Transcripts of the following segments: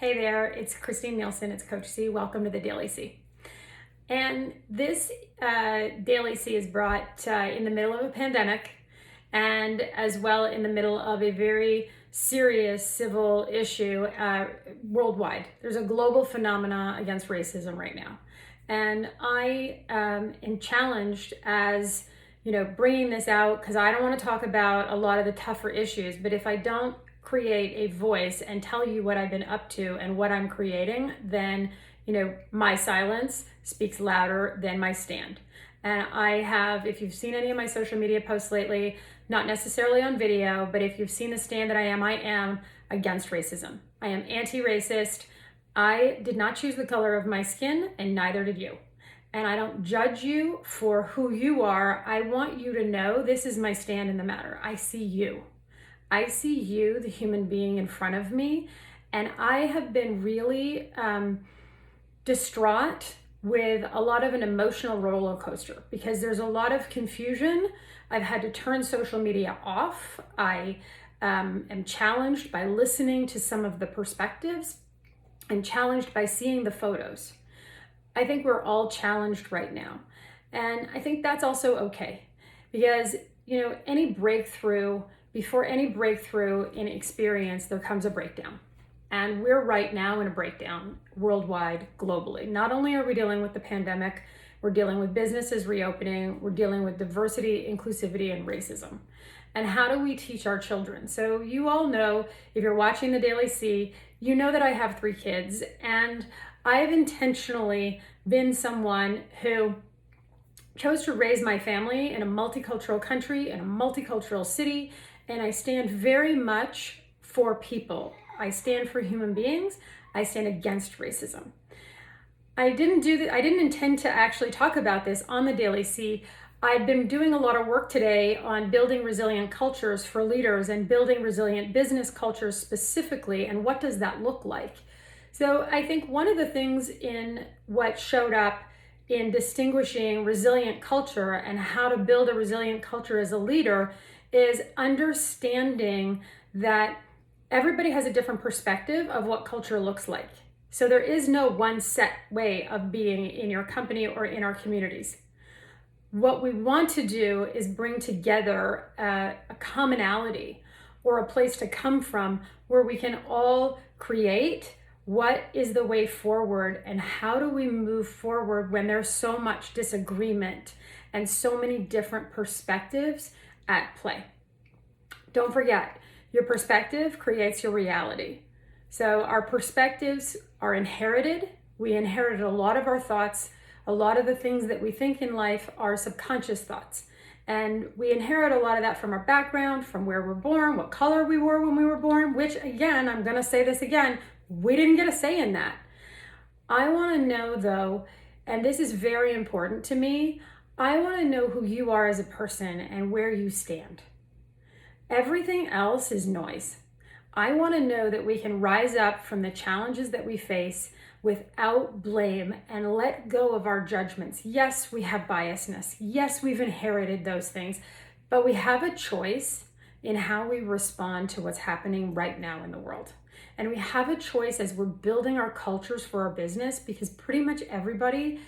Hey there, it's Christine Nielsen, it's Coach C. Welcome to the Daily C. And this Daily C is brought in the middle of a pandemic and as well in the middle of a very serious civil issue worldwide. There's a global phenomena against racism right now. And I am challenged as bringing this out because I don't want to talk about a lot of the tougher issues, but if I don't create a voice and tell you what I've been up to and what I'm creating, then my silence speaks louder than my stand. And I have, if you've seen any of my social media posts lately, not necessarily on video, but if you've seen the stand that I am against racism. I am anti-racist. I did not choose the color of my skin, and neither did you. And I don't judge you for who you are. I want you to know this is my stand in the matter. I see you. I see you, the human being in front of me, and I have been really distraught with a lot of an emotional roller coaster because there's a lot of confusion. I've had to turn social media off. I am challenged by listening to some of the perspectives and challenged by seeing the photos. I think we're all challenged right now. And I think that's also okay because, before any breakthrough in experience, there comes a breakdown. And we're right now in a breakdown worldwide, globally. Not only are we dealing with the pandemic, we're dealing with businesses reopening, we're dealing with diversity, inclusivity, and racism. And how do we teach our children? So you all know, if you're watching the Daily C, you know that I have 3 kids, and I have intentionally been someone who chose to raise my family in a multicultural country, in a multicultural city, and I stand very much for people. I stand for human beings. I stand against racism. I didn't intend to actually talk about this on the Daily C. I've been doing a lot of work today on building resilient cultures for leaders and building resilient business cultures specifically, and what does that look like? So I think one of the things in what showed up in distinguishing resilient culture and how to build a resilient culture as a leader is understanding that everybody has a different perspective of what culture looks like. So there is no one set way of being in your company or in our communities. What we want to do is bring together a commonality or a place to come from where we can all create what is the way forward and how do we move forward when there's so much disagreement and so many different perspectives at play. Don't forget, your perspective creates your reality. So our perspectives are inherited. We inherited a lot of our thoughts. A lot of the things that we think in life are subconscious thoughts. And we inherit a lot of that from our background, from where we're born, what color we were when we were born, which again, I'm gonna say this again, we didn't get a say in that. I wanna know though, and this is very important to me, I wanna know who you are as a person and where you stand. Everything else is noise. I want to know that we can rise up from the challenges that we face without blame and let go of our judgments. Yes, we have biasness. Yes, we've inherited those things, but we have a choice in how we respond to what's happening right now in the world. And we have a choice as we're building our cultures for our business, because pretty much everybody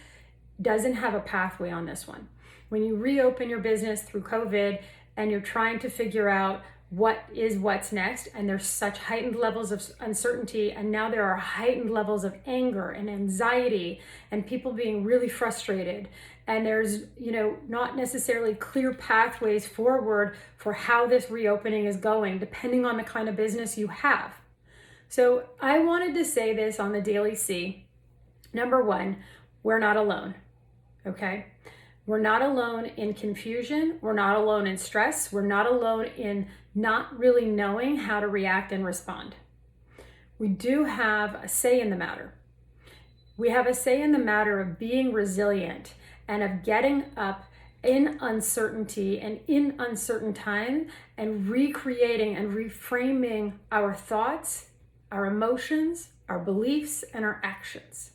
doesn't have a pathway on this one. When you reopen your business through COVID, and you're trying to figure out what's next, and there's such heightened levels of uncertainty, and now there are heightened levels of anger and anxiety and people being really frustrated, and there's not necessarily clear pathways forward for how this reopening is going depending on the kind of business you have. So I wanted to say this on the Daily C. Number 1, we're not alone, okay? We're not alone in confusion. We're not alone in stress. We're not alone in not really knowing how to react and respond. We do have a say in the matter. We have a say in the matter of being resilient and of getting up in uncertainty and in uncertain time and recreating and reframing our thoughts, our emotions, our beliefs, and our actions.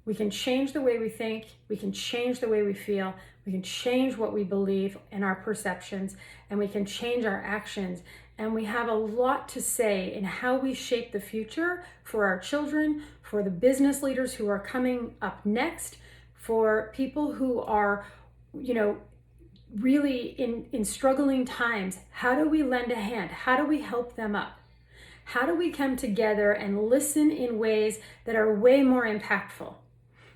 We can change the way we think, we can change the way we feel, we can change what we believe and our perceptions, and we can change our actions. And we have a lot to say in how we shape the future for our children, for the business leaders who are coming up next, for people who are, really in struggling times. How do we lend a hand? How do we help them up? How do we come together and listen in ways that are way more impactful?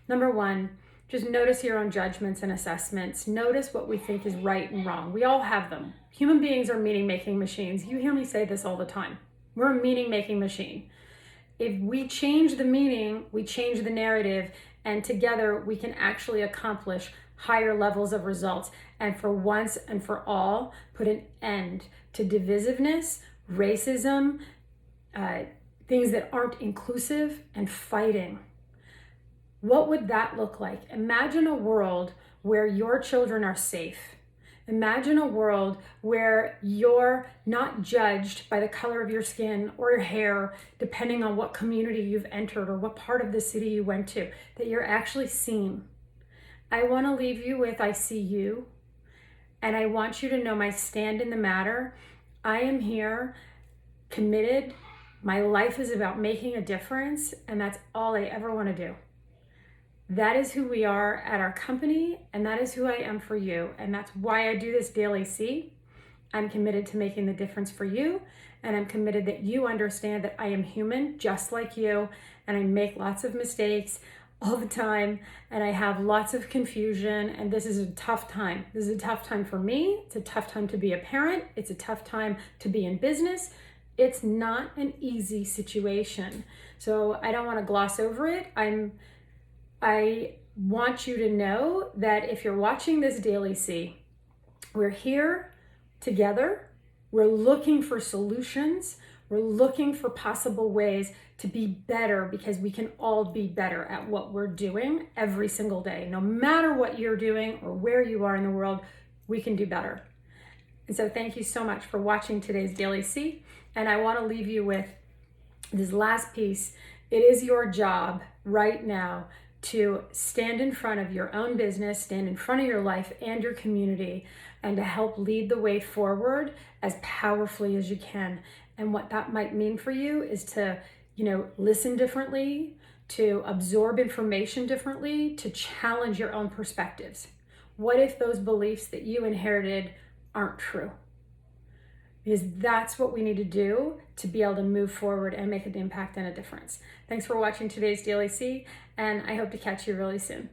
Number one, just notice your own judgments and assessments. Notice what we think is right and wrong. We all have them. Human beings are meaning-making machines. You hear me say this all the time. We're a meaning-making machine. If we change the meaning, we change the narrative, and together we can actually accomplish higher levels of results, and for once and for all, put an end to divisiveness, racism, things that aren't inclusive, and fighting. What would that look like? Imagine a world where your children are safe. Imagine a world where you're not judged by the color of your skin or your hair, depending on what community you've entered or what part of the city you went to, that you're actually seen. I want to leave you with, I see you, and I want you to know my stand in the matter. I am here, committed. My life is about making a difference, and that's all I ever want to do. That is who we are at our company, and that is who I am for you. And that's why I do this Daily C. I'm committed to making the difference for you, and I'm committed that you understand that I am human just like you, and I make lots of mistakes all the time, and I have lots of confusion, and this is a tough time. This is a tough time for me. It's a tough time to be a parent. It's a tough time to be in business. It's not an easy situation. So I don't want to gloss over it. I want you to know that if you're watching this Daily C, we're here together. We're looking for solutions. We're looking for possible ways to be better, because we can all be better at what we're doing every single day. No matter what you're doing or where you are in the world, we can do better. And so thank you so much for watching today's Daily C. And I want to leave you with this last piece. It is your job right now to stand in front of your own business, stand in front of your life and your community, and to help lead the way forward as powerfully as you can. And what that might mean for you is to, listen differently, to absorb information differently, to challenge your own perspectives. What if those beliefs that you inherited aren't true? Because that's what we need to do to be able to move forward and make an impact and a difference. Thanks for watching today's Daily C, and I hope to catch you really soon.